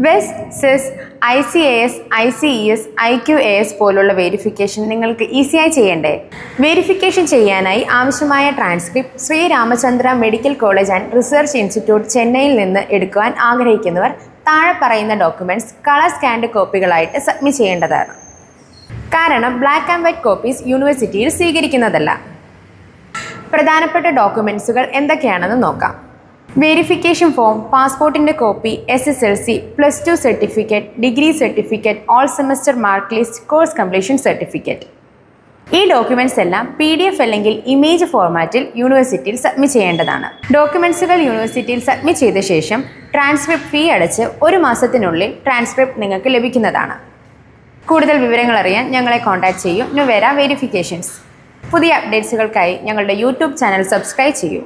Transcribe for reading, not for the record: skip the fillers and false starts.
Wes, CES, ICAS, ICES, IQAS പോലുള്ള verification നിങ്ങൾക്ക് ഈസിയായി ചെയ്യണ്ടേ? വെരിഫിക്കേഷൻ ചെയ്യാനായി ആവശ്യമായ transcript Sri Ramachandra medical college and research institute ചെന്നൈയിൽ നിന്ന് എടുക്കുവാൻ ആഗ്രഹിക്കുന്നവർ താഴെ പറയുന്ന ഡോക്യുമെൻറ്റ്സ് കളർ സ്കാൻഡ് കോപ്പികളായിട്ട് സബ്മിറ്റ് ചെയ്യേണ്ടതാണ്. കാരണം ബ്ലാക്ക് ആൻഡ് വൈറ്റ് കോപ്പീസ് യൂണിവേഴ്സിറ്റിയിൽ സ്വീകരിക്കുന്നതല്ല. പ്രധാനപ്പെട്ട ഡോക്യുമെൻറ്റ്സുകൾ എന്തൊക്കെയാണെന്ന് നോക്കാം. വെരിഫിക്കേഷൻ ഫോം, പാസ്പോർട്ടിൻ്റെ copy, SSLC, +2 certificate, degree certificate, all semester mark list, course completion certificate. ഈ ഡോക്യുമെൻറ്റ്സ് എല്ലാം PDF അല്ലെങ്കിൽ ഇമേജ് ഫോർമാറ്റിൽ യൂണിവേഴ്സിറ്റിയിൽ സബ്മിറ്റ് ചെയ്യേണ്ടതാണ്. ഡോക്യുമെൻറ്റ്സുകൾ യൂണിവേഴ്സിറ്റിയിൽ സബ്മിറ്റ് ചെയ്ത ശേഷം ട്രാൻസ്ക്രിപ്റ്റ് ഫീ അടച്ച് 1 മാസത്തിനുള്ളിൽ ട്രാൻസ്ക്രിപ്റ്റ് നിങ്ങൾക്ക് ലഭിക്കുന്നതാണ്. കൂടുതൽ വിവരങ്ങൾ അറിയാൻ ഞങ്ങളെ കോൺടാക്റ്റ് ചെയ്യൂ. നുവേര വെരിഫിക്കേഷൻസ്. പുതിയ അപ്ഡേറ്റ്സുകൾക്കായി ഞങ്ങളുടെ YouTube ചാനൽ സബ്സ്ക്രൈബ് ചെയ്യൂ.